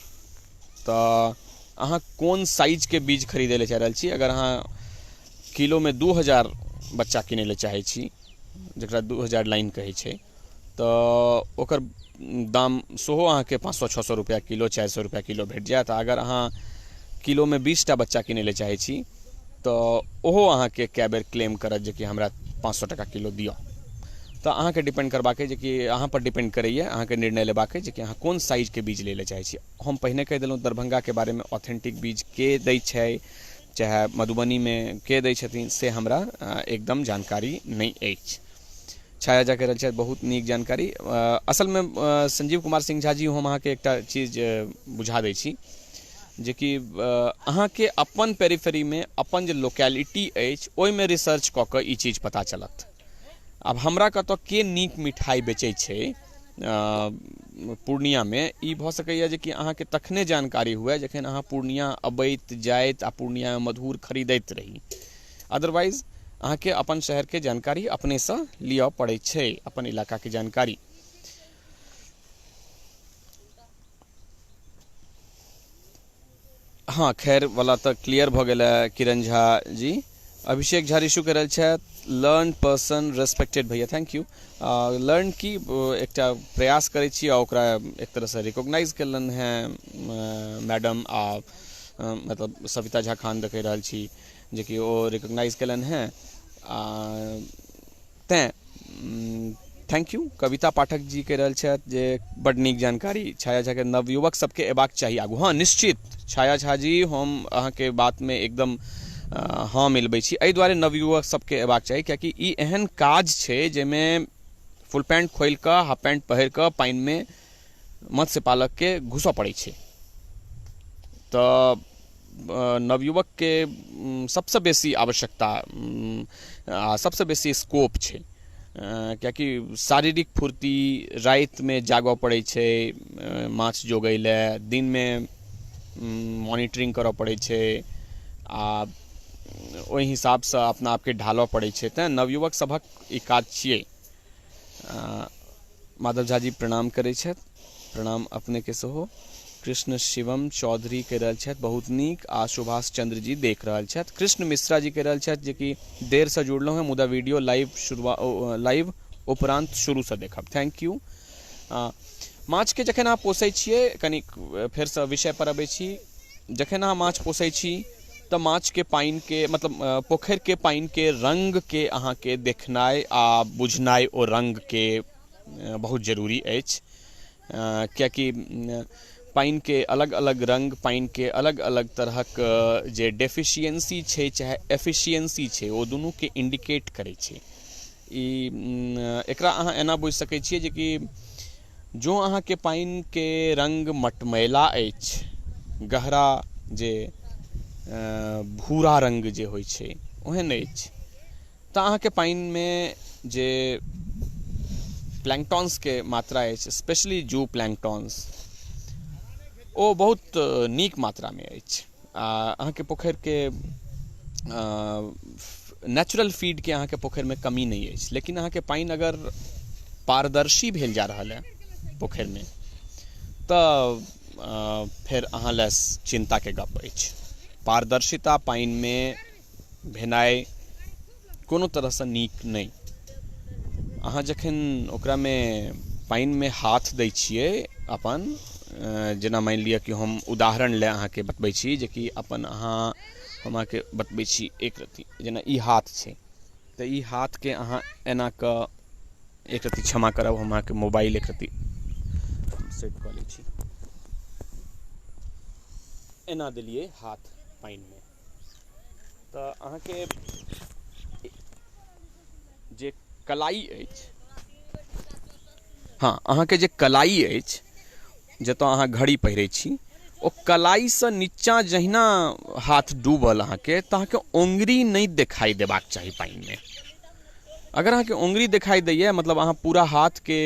तऽ अहाँ कोन साइज के बीज खरीदै लए चाहि रहल छी। अगर अहाँ किलो में 2000 बच्चा किनै लए चाहै छी, जकरा 2000 लाइन कहै छै, तऽ ओकर दाम सेहो अहाँके 500-600 रुपैआ किलो, 400 रुपैआ किलो भेट जायत। अगर अहाँ किलो में 20टा बच्चा किनै लए चाहै छी तऽ ओहो अहाँके कए बेर क्लेम करत जे कि हमरा 500 टका किलो दिअ। तऽ अहाँके डिपेंड करबाक अइ जे कि अहाँ पर डिपेंड करैए, अहाँके निर्णय लेबाक अइ जे कि अहाँ कोन साइजके बीज लै लए चाहै छी। हम पहिने कहि देलहुँ दरभंगाके बारेमे ऑथेंटिक बीज के दै छै, चाहे मधुबनीमे के दै छथिन, से हमरा एकदम जानकारी नहीं अछि। छाया झा कहि रहल छथि बहुत नीक जानकारी। असलमे संजीव कुमार सिंह झा जी हम अहाँके एकटा चीज बुझा दै छी, जे कि अहाँके अपन पेरिफेरीमे अपन जे लोकेलिटी अछि ओहिमे रिसर्च कऽ कऽ ई चीज पता चलत। आब हमरा कतऽ के नीक मिठाई बेचै छै पूर्णियामे, ई भऽ सकैए जे कि अहाँके तखने जानकारी हुए जखन अहाँ पूर्णिया अबैत जाइत आ पूर्णियामे मधुर खरीदैत रही। अदरवाइज अहाँके अपन शहरके जानकारी अपनेसँ लिअ पड़ै छै, अपन इलाकाके जानकारी। हाँ खैर वाला तऽ क्लियर भऽ गेल है किरण झा जी। अभिषेक झा इशू कहि रहल छथि लर्न पर्सन रेस्पेक्टेड भैया, थैंक यू। लर्न की एकटा प्रयास करै छी आ ओकरा एक तरहसँ रिकॉग्नाइज केलनि हैं मैडम, आ मतलब सविता झा खान देख रहल छी जे कि ओ रिकॉग्नाइज केलनि हैं, तैँ थैंक यू। कविता पाठक जी कहि रहल छथि जे बड्ड नीक जानकारी, छाया झा के नवयुवक सबके एबाक चाही आगू। हाँ निश्चित छाया झा जी, हम अहाँके बातमे एकदम हाँ मिलबै छी। एहि दुआरे नवयुवक सबके एबाक चाही कियाकि ई एहन काज छै जाहिमे फुल पैंट खोलि कऽ हाफ पैंट पहिर कऽ पानिमे मत्स्य पालकके घुसऽ पड़ै छै। तऽ नवयुवकके सबसँ बेसी आवश्यकता आ सबसँ बेसी स्कोप छै, कियाकि शारीरिक फुर्ती, रातिमे जागऽ पड़ै छै माछ जोगै लए, दिनमे मॉनिटरिंग करऽ पड़ै छै, आ ओहि हिसाबसँ अपना आपके ढालऽ पड़ै छै। तेँ नवयुवक सभक ई काज छियै। माधव झा जी प्रणाम करै छथि, प्रणाम अपनेके सेहो। कृष्ण शिवम चौधरी कहि रहल छथि बहुत नीक, आ सुभाष चंद्र जी देख रहल छथि। कृष्ण मिश्रा जी कहि रहल छथि जे कि देरसँ जुड़लहुँ हैं मुदा वीडियो लाइव उपरांत शुरूसँ देखब, थैंक यू। माछ के जखन अहाँ पोसै छियै, कनिक फेरसँ विषय पर अबै छी, जखन अहाँ माछ पोसै छी तऽ माछ के पानि के मतलब पोखरि के पानि के रंग के अहाँ के देखनाइ आ बुझनाइ ओ रंग के बहुत जरूरी अछि, कियाकि पानि के अलग अलग रंग, पानि के अलग अलग तरहक जे डेफिशिएंसी छै चाहे एफिशिएंसी छै ओ दुनू के इंडिकेट करै छै। एकरा अहाँ एना बुझि सकै छियै जे कि जो अहाँके पानि के रंग मटमैला अछि, गहरा जे भूरा रंग जे होइ छै ओहन अछि, तऽ अहाँके पानिमे जे प्लैंक्टॉन्स के मात्रा अछि, स्पेशली जू प्लैंक्टॉन्स, ओ बहुत नीक मात्रामे अछि। अहाँके पोखरि के नेचुरल फीड के अहाँके पोखरिमे कमी नहीं अछि, लेकिन अहाँके पानि अगर पारदर्शी भेल जा रहल है पोखरिमे तऽ फेर अहाँ लए चिंता के गप अछि। पारदर्शिता पानिमे भेनाइ कोनो तरहसँ नीक नहि। अहाँ जखन ओकरामे पानिमे हाथ दै छियै अपन, जेना मानि लिअ कि हम उदाहरण लए अहाँके बतबै छी, जे कि अपन अहाँ हम अहाँके बतबै छी एक रत्ती, जेना ई हाथ छै तऽ ई हाथके अहाँ एना कऽ एक रत्ती क्षमा करब, हम अहाँके मोबाइल एक रत्ती सेट कऽ लै छी, एना देलियै हाथ पानिमे, तऽ अहाँके जे कलाई अछि, हाँ अहाँके जे कलाई अछि जतऽ अहाँ घड़ी पहिरै छी, ओ कलाइसँ नीचाँ जहिना हाथ डूबल अहाँके, तऽ अहाँके ओंगरी नहीं देखाई देबाक चाही पानिमे। अगर अहाँके ओंगरी देखाई दैए, मतलब अहाँ पूरा हाथके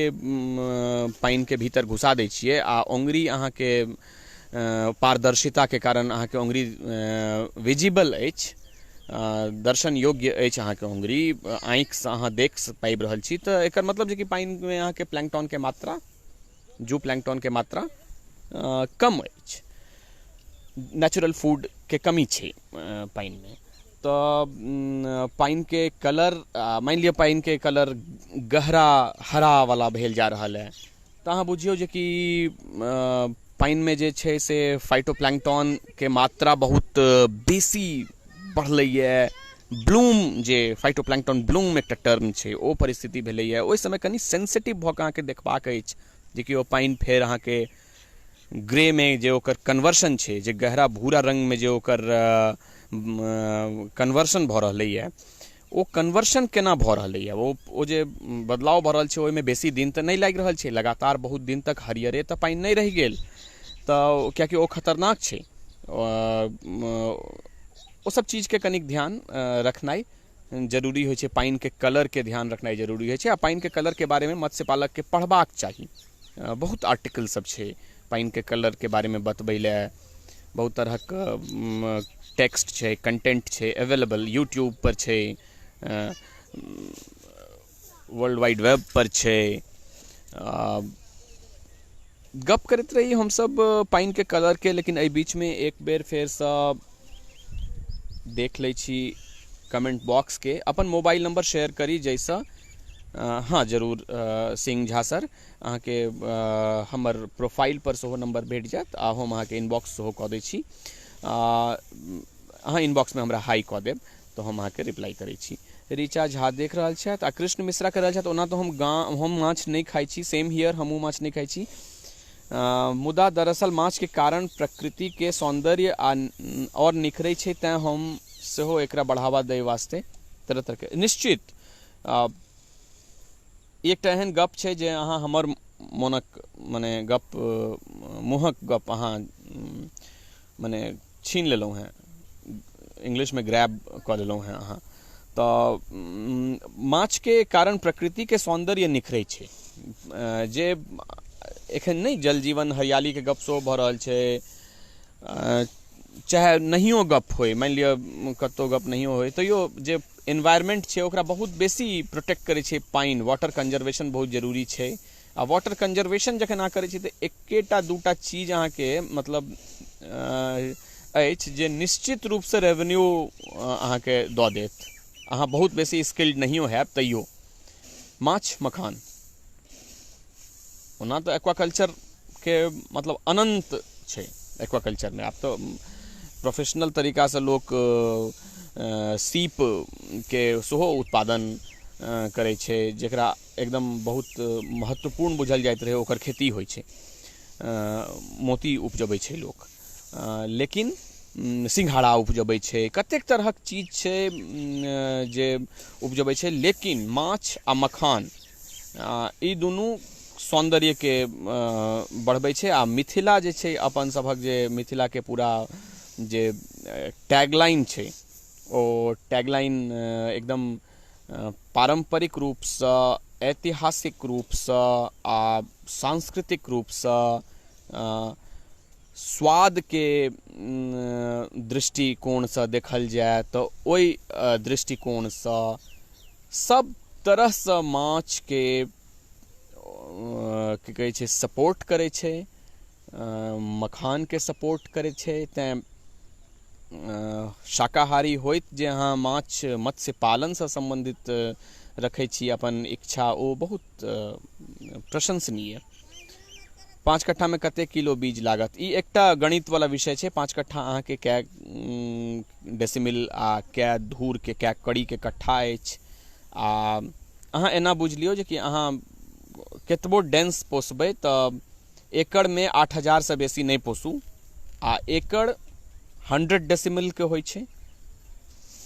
पानिके भीतर घुसा दै छियै आ ओंगरी अहाँके पारदर्शिताके कारण अहाँके ओंगरी विजिबल अछि, दर्शन योग्य अछि अहाँके ओंगरी, आँखिसँ अहाँ देख पाबि रहल छी, तऽ एकर मतलब छै कि पानिमे अहाँके प्लैंक्टॉन के मात्रा, जू प्लैंक्टॉन के मात्रा कम अछि, नेचुरल फूड के कमी छै पानिमे। तऽ पानि के कलर, मानि लिअ पानि के कलर गहरा हरा वाला भेल जा रहल है, तऽ अहाँ बुझियौ जे कि पानिमे जे छै से फाइटोप्लैंक्टॉन के मात्रा बहुत बेसी बढ़लैए। ब्लूम, जे फाइटोप्लैंक्टॉन ब्लूम एकटा टर्म छै, ओ परिस्थिति भेलैए। ओहि समय कनि सेंसिटिव भऽ कऽ अहाँके देखबाक अछि जे कि ओ पानि फेर अहाँके ग्रे में जे ओकर कन्वर्शन छै, जे गहरा भूरा रंग में जे ओकर कन्वर्शन भऽ रहलैए, ओ कन्वर्शन केना भऽ रहलैए, ओ जे बदलाव भऽ रहल छै ओहिमे बेसी दिन तऽ नहीं लागि रहल छै, लगातार बहुत दिन तक हरियरे तऽ पानि नहीं रहि गेल, तऽ कियाकि ओ खतरनाक छै। ओ सब चीजके कनिक ध्यान रखनाइ जरूरी होइ छै, पानि के कलर के ध्यान रखनाइ जरूरी होइ छै, आ पानि के कलर के बारे में मत्स्य पालक के पढ़बाक चाही। बहुत आर्टिकल सब छै पानि के कलर के बारे में बतबै लए, बहुत तरहक टेक्स्ट छै, कंटेंट छै अवेलेबल, यूट्यूब पर छै, वर्ल्ड वाइड वेब पर छै। गप करैत रही हमसब पानि के कलर के, लेकिन एहि बीच में एक बेर फेरसँ देख लै छी कमेंट बॉक्स के, अपन मोबाइल नंबर शेयर करी जाहिसँ हाँ जरूर सिंह झा सर, अहाँके हमर प्रोफाइल पर सेहो नंबर भेट जायत, आ हम अहाँके इनबॉक्स सेहो कऽ दै छी, अहाँ इनबॉक्स में हमरा हाई कऽ देब तऽ हम अहाँके रिप्लाई करै छी। ऋचा झा देख रहल छथि, आ कृष्ण मिश्रा कह रहल छथि, ओना तो हम माछ नहीं खाइ छी, सेम हियर, हमहूँ माछ नहीं खाइ छी, मुदा दरअसल माछ के कारण प्रकृति के सौंदर्य और निखरै छै, तें हम सेहो एकरा बढ़ावा दै वास्ते तरह तरह के निश्चित एकटा एहन गप छै जे अहाँ हमर मोनक मने गप, मुँहक गप अहाँ मने छीन लेलहुँ हैं, इंग्लिश में ग्रैब कऽ लेलहुँ हैं अहाँ। तऽ माछ के कारण प्रकृति के सौंदर्य निखरै छै, जे एखन नहीं जल जीवन हरियाली के गप सेहो भऽ रहल छै, चाहे नहियो गप होय, मानि लिअ कतहु गप नहियो होय, तैयो जे एनवायरमेंट छै ओकरा बहुत बेसी प्रोटेक्ट करै छै पानि, वाटर कंजर्वेशन बहुत जरूरी छै। आ वाटर कंजर्वेशन जखन अहाँ करै छी तऽ एकेटा दूटा चीज अहाँके मतलब अछि जे निश्चित रूपसँ रेवेन्यू अहाँके दऽ देत, अहाँ बहुत बेसी स्किल्ड नहियो हैब तैयो, माछ मखान। ओना तो एक्वाकल्चर के मतलब अनंत छै एक्वाकल्चर में। आब तो प्रोफेशनल तरीका से लोग सीप के सेहो उत्पादन करै छै, जेकरा एकदम बहुत महत्वपूर्ण बुझल जाइत रहे, ओकर खेती होइ छै, मोती उपजबै छै लोग, लेकिन सिंघाड़ा उपजबै छै, कतेक तरहक चीज छै जे उपजबै छै, लेकिन माछ आ मखान ई दुनू सौंदर्य के बढ़बै छै। आ मिथिला जे छै अपन सभक जे मिथिला के पूरा जे टैगलाइन छै, ओ टैगलाइन एकदम पारंपरिक रूपसँ, ऐतिहासिक रूपसँ आ सांस्कृतिक रूपसँ, स्वाद के दृष्टिकोणसँ देखल जाय तऽ ओहि दृष्टिकोणसँ सब तरहसँ माछ के की कहै छै सपोर्ट करै छै, मखान के सपोर्ट करै छै। तेँ शाकाहारी होइत जे अहाँ माछ मत्स्य पालनसँ सम्बन्धित रखै छी अपन इच्छा, ओ बहुत प्रशंसनीय। 5 कट्ठा में कतेक किलो बीज लागत, ई एकटा गणित वाला विषय छै। 5 कट्ठा अहाँके कै डेसिमिल आ कै धूर के कै कड़ी के कट्ठा अछि। आ अहाँ एना बुझि लियौ जे कि अहाँ केतबो डेंस पोसबै तऽ एकड़ में 8000 से बेसी नहीं पोसू। आ एकड़ 100 डेसिमिल के होइ छै,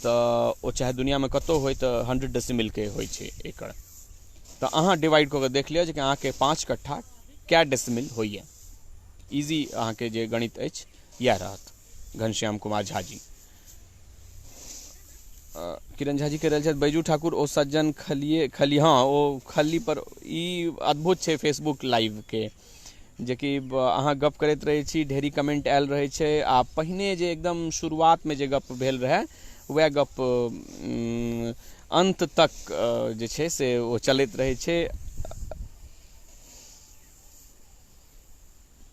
तऽ ओ चाहे दुनिया में कतौ होइ तऽ 100 डेसिमिल के होइ छै एकड़। तऽ अहाँ डिवाइड कऽ के देख लिअ जे कि अहाँके 5 कट्ठा कै डेसिमिल होइए। इजी अहाँके जे गणित अछि इएह रहत। घनश्याम कुमार झा जी। किरण झा जी कह रहल छथि बैजू ठाकुर ओ सज्जन खली हाँ ओ खली पर ई अद्भुत छै फेसबुक लाइव के, जे कि अहाँ गप करैत रहै छी, ढेरी कमेंट आयल रहै छै। आ पहिने जे एकदम शुरुआत में जे गप भेल रहै वएह गप अंत तक जे छै से ओ चलैत रहै छै।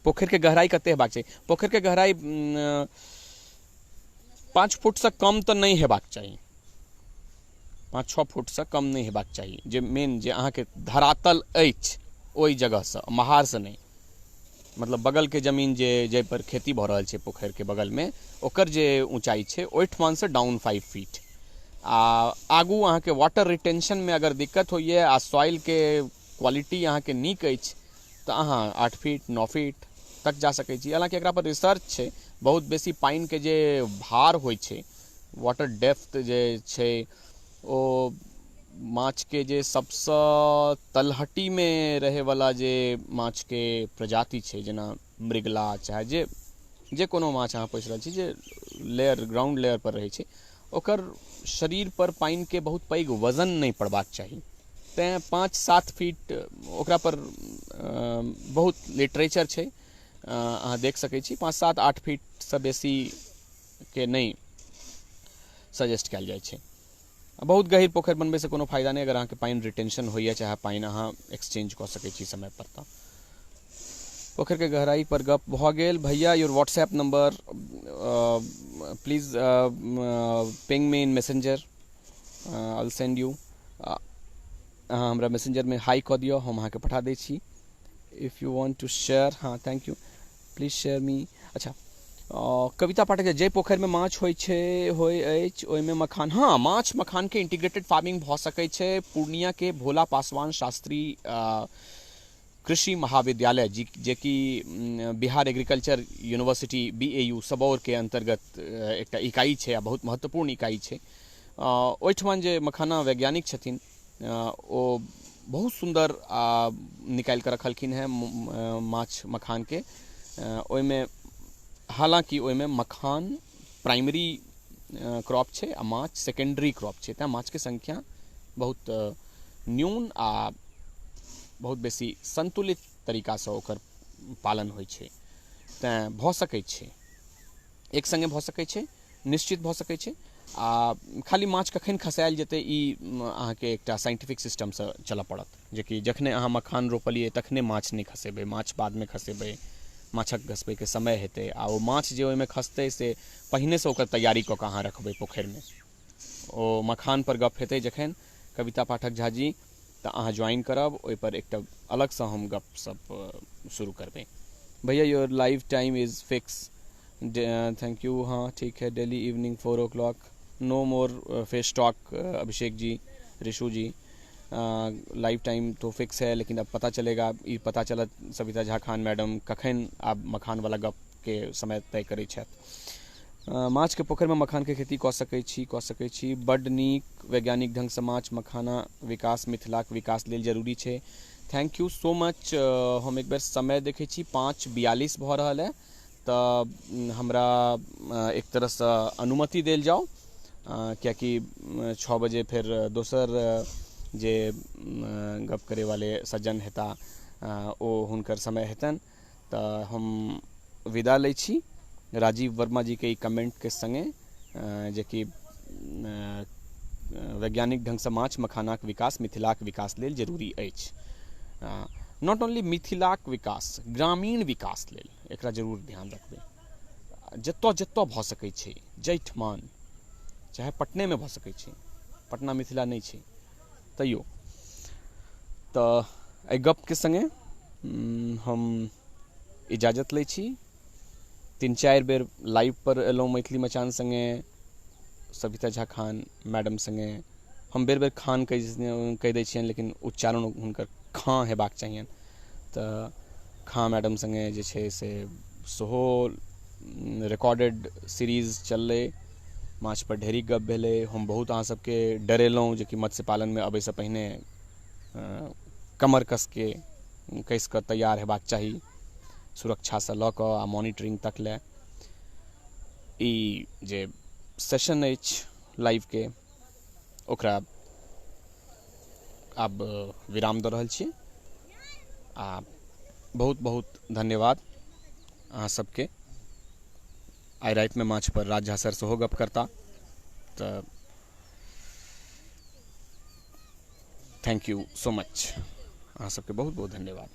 पोखर के गहराई कते हेबाक चाही? पोखर के गहराई 5 फुट से कम तो नहीं हेबाक चाही, 5-6 फुट से कम नहीं हेबाक चाही। जे मेन जे अहाँके धरातल अछि ओहि जगह से, महार से नहीं, मतलब बगल के जमीन जे जाहि पर खेती भऽ रहल छै पोखर के बगल में, ओकर जे ऊंचाई छै ओहिठमान से डाउन 5 फीट। आ आगू अहाँके वाटर रिटेंशन में अगर दिक्कत होइए आ सॉइल के क्वालिटी अहाँके नीक अछि तऽ अहाँ 8 फीट 9 फीट तक जा सकै छी। हालांकि एकरा पर रिसर्च छै, बहुत बेसी पानि के जे भार होइ छै, वाटर डेप्थ जे छै, ओ माछ के जे सबसँ तलहटी में रहे वाला जे माछ के प्रजाति छै, जेना मृगला चाहे जे कोनो माछ अहाँ पोसि रहल छी जे लेयर ग्राउंड लेयर पर रहै छै, ओकर शरीर पर पानि के बहुत पैघ वजन नहीं पड़बाक चाही। तेँ 5-7 फीट ओकरा पर बहुत लिटरेचर छै, अहाँ देख सकै छी। 5-7-8 फीट से बेसी के नहीं सजेस्ट कयल जाइ छै। बहुत गहीर पोखर बनबै से कोनो फायदा नहीं, अगर अहाँके पानि रिटेंशन होइए चाहे पानि अहाँ एक्सचेंज कऽ सकै छी समय पर। तऽ पोखर के गहराई पर गप भऽ गेल। भैया your WhatsApp number please ping me in messenger, I will send you. अहाँ हमरा मैसेंजर में हाई कऽ दियौ, हम अहाँके पठा दै छी। If you want to share, हाँ thank you, please share me. अच्छा, कविता पाठक, जे पोखर में माछ होइ अछि ओहिमे मखान, हाँ माछ मखान के इंटीग्रेटेड फार्मिंग भऽ सकै छै। पूर्णिया के भोला पासवान शास्त्री कृषि महाविद्यालय जे कि Bihar agriculture university BAU Sabour के अंतर्गत एकटा इकाई छै आ बहुत महत्वपूर्ण इकाई छै। ओहिठमान जे मखाना वैज्ञानिक छथिन ओ बहुत सुंदर निकालि कऽ रखलखिन हैं माछ मखान के। ओहिमे हालांकि ओहिमे मखान प्राइमरी क्रॉप छै आ माछ सेकेंडरी क्रॉप छै, तेँ माछ के संख्या बहुत न्यून आ बहुत बेसी संतुलित तरीका से ओकर पालन होइ छै। तेँ भऽ सकै छै, एक संगे भऽ सकै छै, निश्चित भऽ सकै छै। आ खाली माछ कखन खसायल जेतै ई अहाँके एकटा साइंटिफिक सिस्टमसँ चलऽ पड़त, जेकि जखने अहाँ मखान रोपलियै तखने माछ नहि खसेबै, माछ बादमे खसेबै, माछक घसबैके समय हेतै। आ ओ माछ जे ओहिमे खसतै से पहिनेसँ ओकर तैयारी कऽ कऽ अहाँ रखबै पोखरिमे। ओ मखान पर गप हेतै जखन। कविता पाठक झा जी, तो अहाँ ज्वाइन करब, ओहि पर एकटा अलग से हम गपशप शुरू करबै। भैया your live time is fix, thank you. हाँ ठीक है, डेली इवनिंग 4 o'clock, नो मोर फेस टॉक। अभिषेक जी, ऋषु जी, लाइव टाइम तो फिक्स है, लेकिन अब पता चलेगा, ई पता चलत सविता झा खान मैडम कखन आब मखान वाला गप के समय तय करै छथि। माछ के पोखरि में मखान के खेती कऽ सकै छी। बड्ड नीक वैज्ञानिक ढंग से माछ मखाना विकास मिथिलाक विकास लेल जरूरी छै। Thank you so much. हम एक बेर समय देखै छी 5:42 भऽ रहल है, तऽ हमरा एक तरहसँ अनुमति देल जाओ, कियाकि 6 बजे फिर दोसर जे गप करे वाले सज्जन हेता ओ हुनकर समय हेतन, तऽ हम विदा लै छी राजीव वर्मा जी के कमेंट के संगे, जे कि वैज्ञानिक ढंग से माछ मखानाक विकास मिथिलाक विकास लेल जरूरी अछि। नॉट ओनली मिथिलाक विकास, ग्रामीण विकास लेल एकरा जरूर ध्यान रखबै। जतऽ जतऽ भऽ सकै छै, जाहिठमान, चाहे पटने में भऽ सकै छै, पटना मिथिला नहीं छै तैयो। तऽ एहि गप के संगे हम इजाजत लै छी। 3-4 बेर लाइव पर एलहुँ मैथिली मचान संगे, सविता झा खान मैडम संगे। हम बेर बेर खान कहि दै छियनि, लेकिन उच्चारण हुनकर खाँ हेबाक चाहियनि। तऽ खाँ मैडम संगे जे छै से सेहो रिकॉर्डेड सीरीज चललै, माछ पर ढेरी गप भेलै। हम बहुत अहाँ सबके डरेलहुँ जे कि मत्स्य पालन में अबै से पहिने कमर कसके कसिकऽ तैयार हेबाक चाही, सुरक्षा से लऽ कऽ आ मॉनिटरिंग तक ले। ई जे सेशन अछि लाइव के, ओकरा आब विराम दऽ रहल छी। आ बहुत बहुत धन्यवाद अहाँ सबके। आइ राति में माछ पर राज झा सर सेहो गप करता, तऽ थैंक यू सो मच। अहाँ सबके बहुत बहुत धन्यवाद।